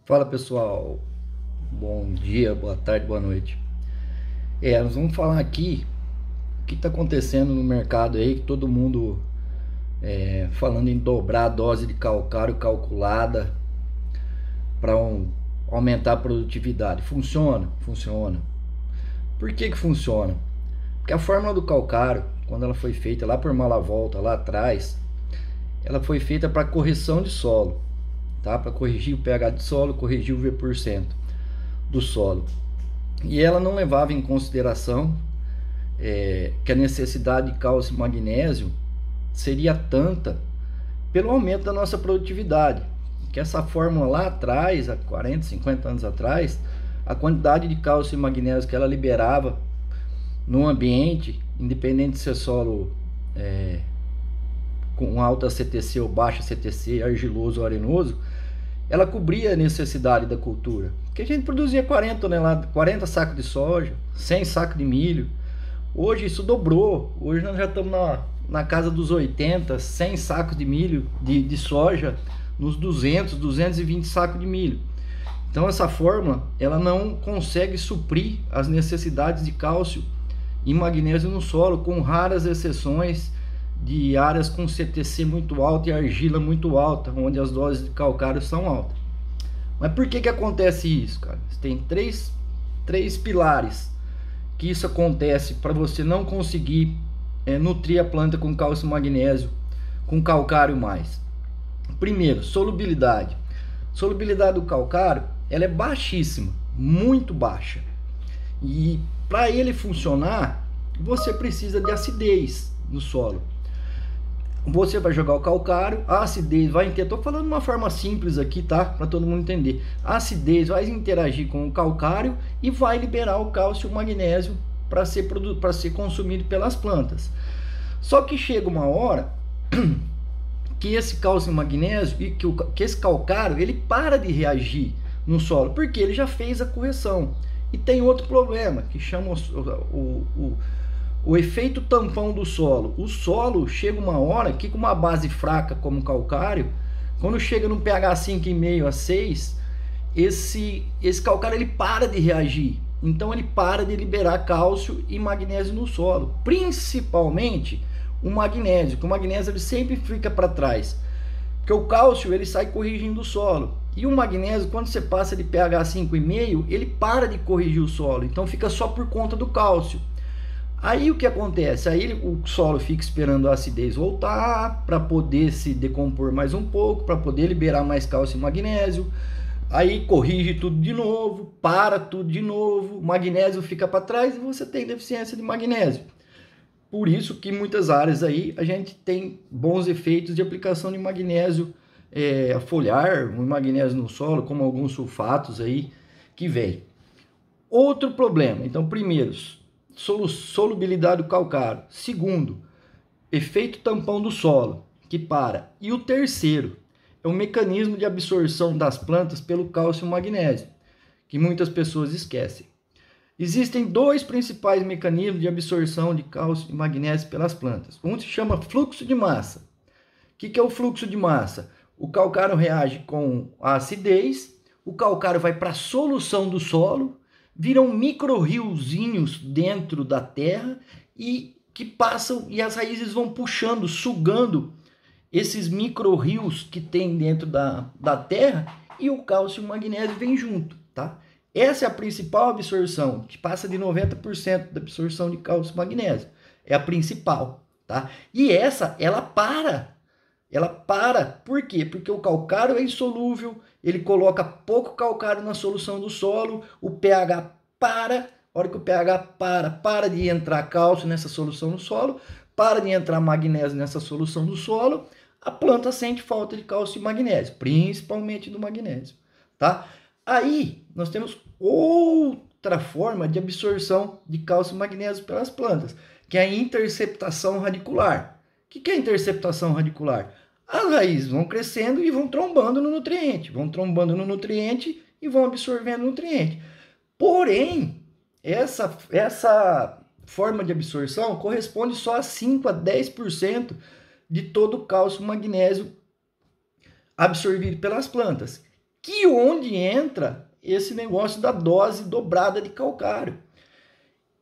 Fala pessoal, bom dia, boa tarde, boa noite. Nós vamos falar aqui o que está acontecendo no mercado aí, que todo mundo falando em dobrar a dose de calcário calculada para aumentar a produtividade. Funciona? Funciona. Por que funciona? Porque a fórmula do calcário, quando ela foi feita lá por Malavolta, lá atrás, ela foi feita para correção de solo, tá? Para corrigir o pH de solo, corrigir o V% do solo. E ela não levava em consideração que a necessidade de cálcio e magnésio seria tanta pelo aumento da nossa produtividade. Que essa fórmula lá atrás, há 40, 50 anos atrás, a quantidade de cálcio e magnésio que ela liberava no ambiente, independente se é solo com alta CTC ou baixa CTC, argiloso ou arenoso, ela cobria a necessidade da cultura. Porque a gente produzia 40 toneladas, 40 sacos de soja, 100 sacos de milho. Hoje isso dobrou. Hoje nós já estamos na casa dos 80, 100 sacos de milho, de soja, nos 200, 220 sacos de milho. Então essa fórmula, ela não consegue suprir as necessidades de cálcio e magnésio no solo, com raras exceções de áreas com CTC muito alta e argila muito alta, onde as doses de calcário são altas. Mas por que acontece isso, cara? Tem três pilares que isso acontece para você não conseguir nutrir a planta com cálcio e magnésio, com calcário mais. Primeiro, solubilidade. Solubilidade do calcário, ela é baixíssima, muito baixa. E para ele funcionar, você precisa de acidez no solo. Você vai jogar o calcário, a acidez vai interagir, estou falando de uma forma simples aqui, tá? Para todo mundo entender. A acidez vai interagir com o calcário e vai liberar o cálcio e o magnésio para ser consumido pelas plantas. Só que chega uma hora que esse cálcio e magnésio e que esse calcário, ele para de reagir no solo, porque ele já fez a correção. E tem outro problema, que chama o efeito tampão do solo. O solo chega uma hora que, com uma base fraca como o calcário, quando chega no pH 5,5 a 6, esse calcário ele para de reagir. Então ele para de liberar cálcio e magnésio no solo, principalmente o magnésio, que o magnésio ele sempre fica para trás, porque o cálcio ele sai corrigindo o solo, e o magnésio, quando você passa de pH 5,5, ele para de corrigir o solo, então fica só por conta do cálcio. Aí o que acontece? Aí o solo fica esperando a acidez voltar para poder se decompor mais um pouco, para poder liberar mais cálcio e magnésio. Aí corrige tudo de novo, para tudo de novo, o magnésio fica para trás e você tem deficiência de magnésio. Por isso que em muitas áreas aí a gente tem bons efeitos de aplicação de magnésio foliar, um magnésio no solo, como alguns sulfatos aí que vem. Outro problema, então primeiro, solubilidade do calcário. Segundo, efeito tampão do solo, que para. E o terceiro é o mecanismo de absorção das plantas pelo cálcio e magnésio, que muitas pessoas esquecem. Existem dois principais mecanismos de absorção de cálcio e magnésio pelas plantas. Um se chama fluxo de massa. O que é o fluxo de massa? O calcário reage com a acidez, o calcário vai para a solução do solo, viram micro-riozinhos dentro da terra e que passam, e as raízes vão puxando, sugando esses micro-rios que tem dentro da terra, e o cálcio e o magnésio vem junto, tá? Essa é a principal absorção, que passa de 90% da absorção de cálcio e magnésio. É a principal, tá? E essa, ela para. Ela para. Por quê? Porque o calcário é insolúvel, ele coloca pouco calcário na solução do solo, o pH para. A hora que o pH para de entrar cálcio nessa solução do solo, para de entrar magnésio nessa solução do solo, a planta sente falta de cálcio e magnésio, principalmente do magnésio, tá? Aí nós temos outra forma de absorção de cálcio e magnésio pelas plantas, que é a interceptação radicular. O que é a interceptação radicular? As raízes vão crescendo e vão trombando no nutriente, e vão absorvendo nutriente. Porém, essa forma de absorção corresponde só a 5 a 10% de todo o cálcio e magnésio absorvido pelas plantas. que onde entra esse negócio da dose dobrada de calcário.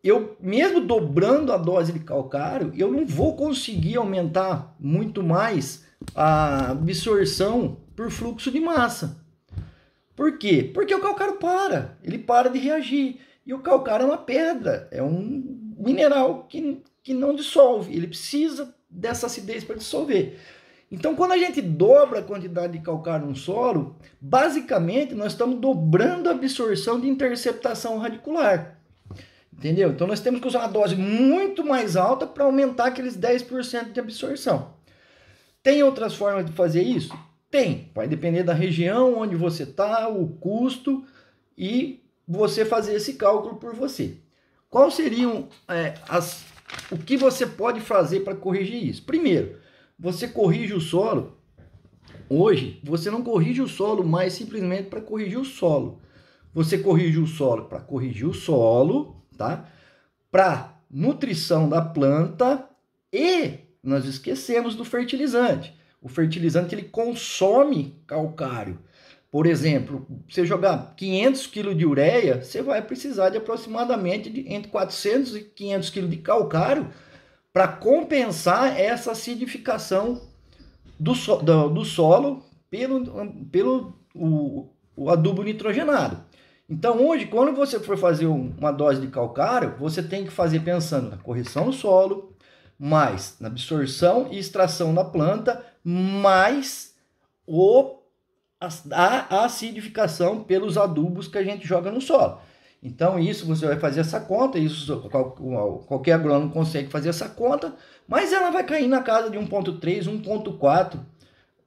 Eu, mesmo dobrando a dose de calcário, eu não vou conseguir aumentar muito mais a absorção por fluxo de massa. Por quê? Porque o calcário ele para de reagir. E o calcário é uma pedra, é um mineral que não dissolve, ele precisa dessa acidez para dissolver. Então, quando a gente dobra a quantidade de calcário no solo, basicamente nós estamos dobrando a absorção de interceptação radicular. Entendeu? Então, nós temos que usar uma dose muito mais alta para aumentar aqueles 10% de absorção. Tem outras formas de fazer isso? Tem. Vai depender da região onde você está, o custo e você fazer esse cálculo por você. Quais seriam o que você pode fazer para corrigir isso? Primeiro, você corrige o solo. Hoje, você não corrige o solo mais simplesmente para corrigir o solo. Você corrige o solo para corrigir o solo, tá? Para nutrição da planta e nós esquecemos do fertilizante. O fertilizante ele consome calcário. Por exemplo, você jogar 500 kg de ureia, você vai precisar de aproximadamente entre 400 e 500 kg de calcário para compensar essa acidificação do solo pelo adubo nitrogenado. Então hoje, quando você for fazer uma dose de calcário, você tem que fazer pensando na correção do solo, mais na absorção e extração da planta, mais a acidificação pelos adubos que a gente joga no solo. Então isso você vai fazer essa conta, isso qualquer agrônomo consegue fazer essa conta, mas ela vai cair na casa de 1,3, 1,4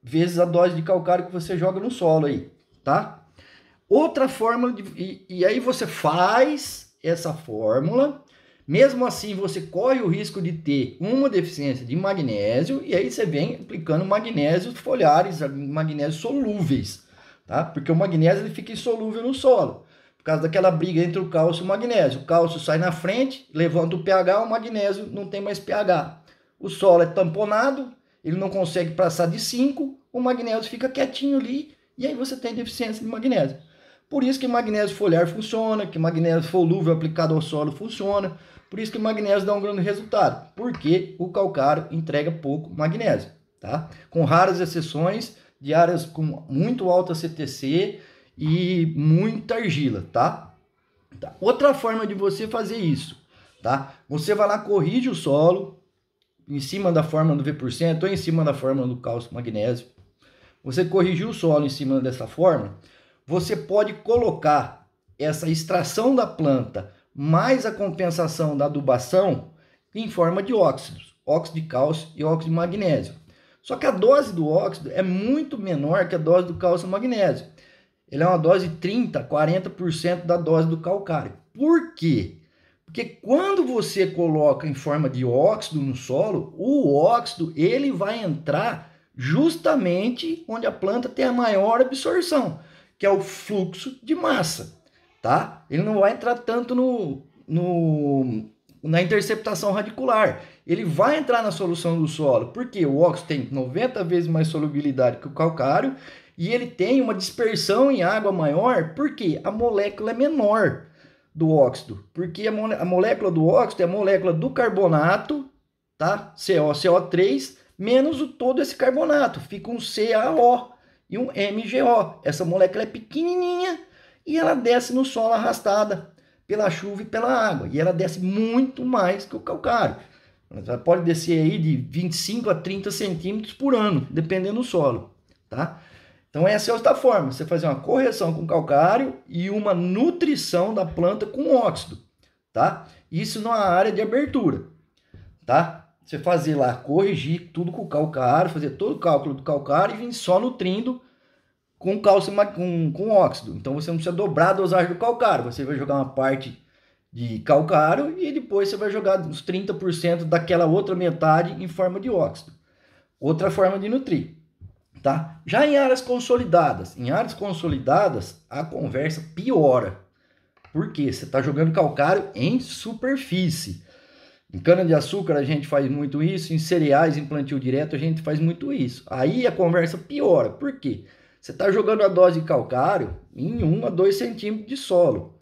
vezes a dose de calcário que você joga no solo aí, tá? Outra fórmula, e aí você faz essa fórmula, mesmo assim você corre o risco de ter uma deficiência de magnésio, e aí você vem aplicando magnésios foliares, magnésios solúveis, tá? Porque o magnésio ele fica insolúvel no solo, por causa daquela briga entre o cálcio e o magnésio. O cálcio sai na frente, levanta o pH, o magnésio não tem mais pH. O solo é tamponado, ele não consegue passar de 5, o magnésio fica quietinho ali, e aí você tem deficiência de magnésio. Por isso que magnésio foliar funciona, que magnésio solúvel aplicado ao solo funciona, por isso que o magnésio dá um grande resultado, porque o calcário entrega pouco magnésio, tá? Com raras exceções de áreas com muito alta CTC e muita argila, tá? Outra forma de você fazer isso, tá? Você vai lá, corrige o solo, em cima da fórmula do V% ou em cima da fórmula do cálcio magnésio. Você corrigiu o solo em cima dessa fórmula, você pode colocar essa extração da planta mais a compensação da adubação em forma de óxidos, óxido de cálcio e óxido de magnésio. Só que a dose do óxido é muito menor que a dose do cálcio e magnésio. Ele é uma dose de 30%, 40% da dose do calcário. Por quê? Porque quando você coloca em forma de óxido no solo, o óxido ele vai entrar justamente onde a planta tem a maior absorção, que é o fluxo de massa, tá? Ele não vai entrar tanto na interceptação radicular. Ele vai entrar na solução do solo, porque o óxido tem 90 vezes mais solubilidade que o calcário e ele tem uma dispersão em água maior, porque a molécula é menor do óxido, porque a molécula do óxido é a molécula do carbonato, tá? CO3, menos todo esse carbonato, fica um CaO e um MgO. Essa molécula é pequenininha e ela desce no solo arrastada pela chuva e pela água, e ela desce muito mais que o calcário. Ela pode descer aí de 25 a 30 centímetros por ano, dependendo do solo, tá? Então essa é outra forma, você fazer uma correção com calcário e uma nutrição da planta com óxido, tá? Isso na área de abertura, tá? Você fazer lá, corrigir tudo com calcário, fazer todo o cálculo do calcário e vir só nutrindo com cálcio com óxido. Então você não precisa dobrar a dosagem do calcário, você vai jogar uma parte de calcário e depois você vai jogar uns 30% daquela outra metade em forma de óxido. Outra forma de nutrir. Tá? Já em áreas consolidadas, a conversa piora. Por quê? Você está jogando calcário em superfície. Em cana-de-açúcar a gente faz muito isso, em cereais, em plantio direto a gente faz muito isso. Aí a conversa piora. Por quê? você está jogando a dose de calcário em 1 a 2 centímetros de solo.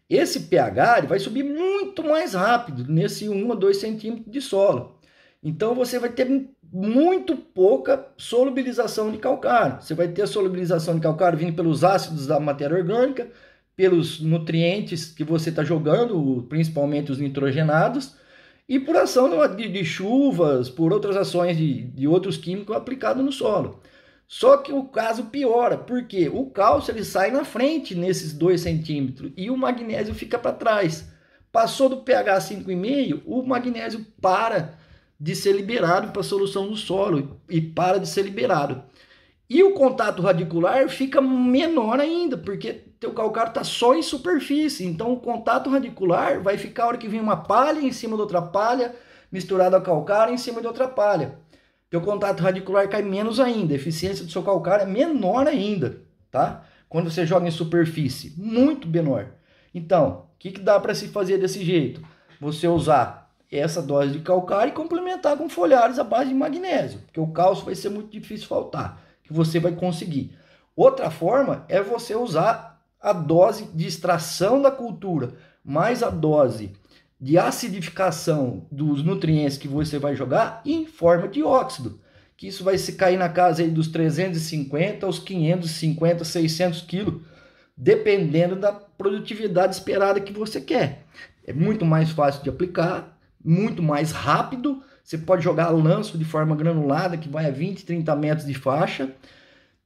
Esse pH ele vai subir muito mais rápido nesse 1 a 2 centímetros de solo. Então você vai ter muito pouca solubilização de calcário. Você vai ter a solubilização de calcário vindo pelos ácidos da matéria orgânica, pelos nutrientes que você está jogando, principalmente os nitrogenados, e por ação de chuvas, por outras ações de outros químicos aplicados no solo. Só que o caso piora, porque o cálcio ele sai na frente nesses 2 centímetros e o magnésio fica para trás. Passou do pH 5,5, o magnésio para de ser liberado para a solução do solo e para de ser liberado. E o contato radicular fica menor ainda, porque teu calcário está só em superfície. Então o contato radicular vai ficar a hora que vem uma palha em cima de outra palha, misturada a calcário em cima de outra palha. Teu contato radicular cai menos ainda, a eficiência do seu calcário é menor ainda, tá? Quando você joga em superfície, muito menor. Então, o que dá para se fazer desse jeito? Você usar essa dose de calcário e complementar com folhares à base de magnésio, porque o cálcio vai ser muito difícil faltar, que você vai conseguir. Outra forma é você usar a dose de extração da cultura, mais a dose de acidificação dos nutrientes que você vai jogar em forma de óxido, que isso vai se cair na casa aí dos 350 aos 550, 600 quilos, dependendo da produtividade esperada que você quer. É muito mais fácil de aplicar, muito mais rápido, você pode jogar lanço de forma granulada, que vai a 20, 30 metros de faixa.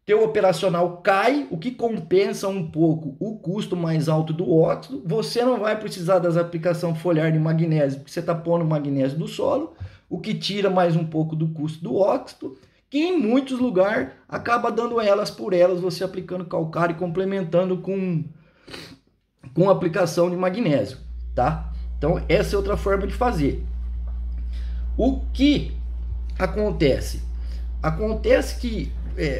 Teu operacional cai, o que compensa um pouco o custo mais alto do óxido. Você não vai precisar das aplicações foliar de magnésio, porque você está pondo magnésio do solo, o que tira mais um pouco do custo do óxido, que em muitos lugares acaba dando elas por elas, você aplicando calcário e complementando com aplicação de magnésio, tá? Então essa é outra forma de fazer. O que acontece? Acontece que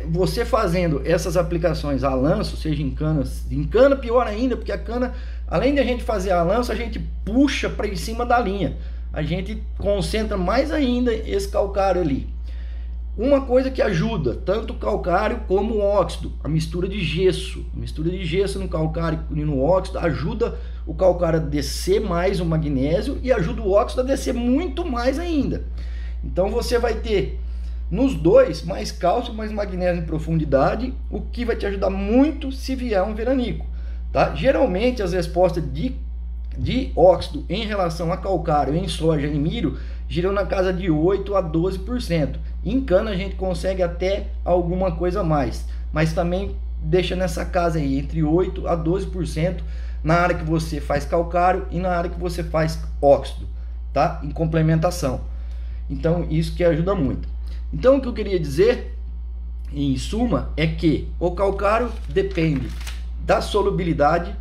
você fazendo essas aplicações a lanço, seja em cana pior ainda, porque a cana, além de a gente fazer a lanço, a gente puxa para em cima da linha, a gente concentra mais ainda esse calcário ali. Uma coisa que ajuda, tanto o calcário como o óxido, a mistura de gesso no calcário e no óxido ajuda o calcário a descer mais o magnésio e ajuda o óxido a descer muito mais ainda. Então você vai ter nos dois mais cálcio, mais magnésio em profundidade, o que vai te ajudar muito se vier um veranico, tá? Geralmente as respostas de óxido em relação a calcário em soja e milho giram na casa de 8 a 12%. Em cana a gente consegue até alguma coisa a mais, mas também deixa nessa casa aí entre 8 a 12% na área que você faz calcário e na área que você faz óxido, tá? Em complementação. Então isso que ajuda muito. Então o que eu queria dizer em suma é que o calcário depende da solubilidade,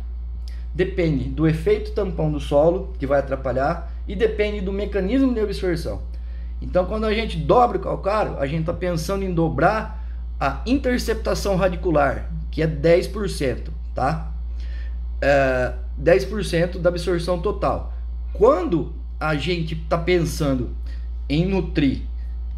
depende do efeito tampão do solo, que vai atrapalhar, e depende do mecanismo de absorção. Então quando a gente dobra o calcário, a gente está pensando em dobrar a interceptação radicular, que é 10%, tá? 10% da absorção total. Quando a gente está pensando em nutrir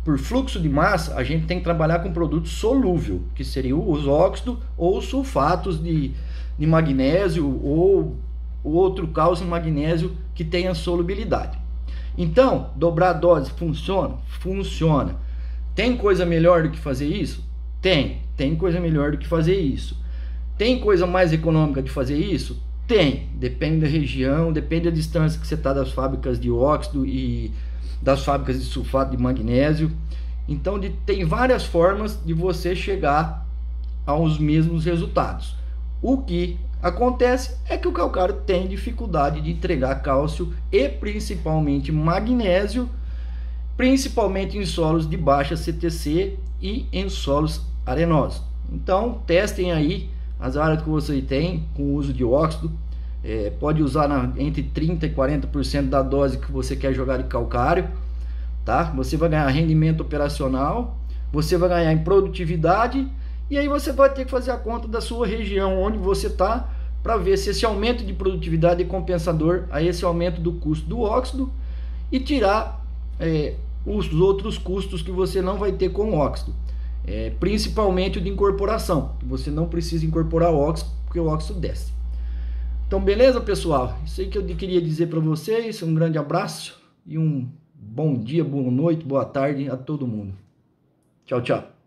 por fluxo de massa, a gente tem que trabalhar com produto solúvel, que seriam os óxidos ou os sulfatos de magnésio ou outro cálcio e magnésio que tenha solubilidade. Então, dobrar a dose funciona? Funciona. Tem coisa melhor do que fazer isso? Tem coisa melhor do que fazer isso. Tem coisa mais econômica de fazer isso? Tem. Depende da região, depende da distância que você está das fábricas de óxido e das fábricas de sulfato de magnésio. Então tem várias formas de você chegar aos mesmos resultados. O que acontece é que o calcário tem dificuldade de entregar cálcio e principalmente magnésio, principalmente em solos de baixa CTC e em solos arenosos. Então testem aí as áreas que você tem com o uso de óxido. Pode usar entre 30% e 40% da dose que você quer jogar de calcário, tá? Você vai ganhar rendimento operacional, você vai ganhar em produtividade, e aí você vai ter que fazer a conta da sua região onde você está, para ver se esse aumento de produtividade é compensador a esse aumento do custo do óxido, e tirar os outros custos que você não vai ter com o óxido. principalmente o de incorporação. Você não precisa incorporar o óxido, porque o óxido desce. Então, beleza, pessoal? Isso aí que eu queria dizer para vocês. Um grande abraço e um bom dia, boa noite, boa tarde a todo mundo. Tchau, tchau.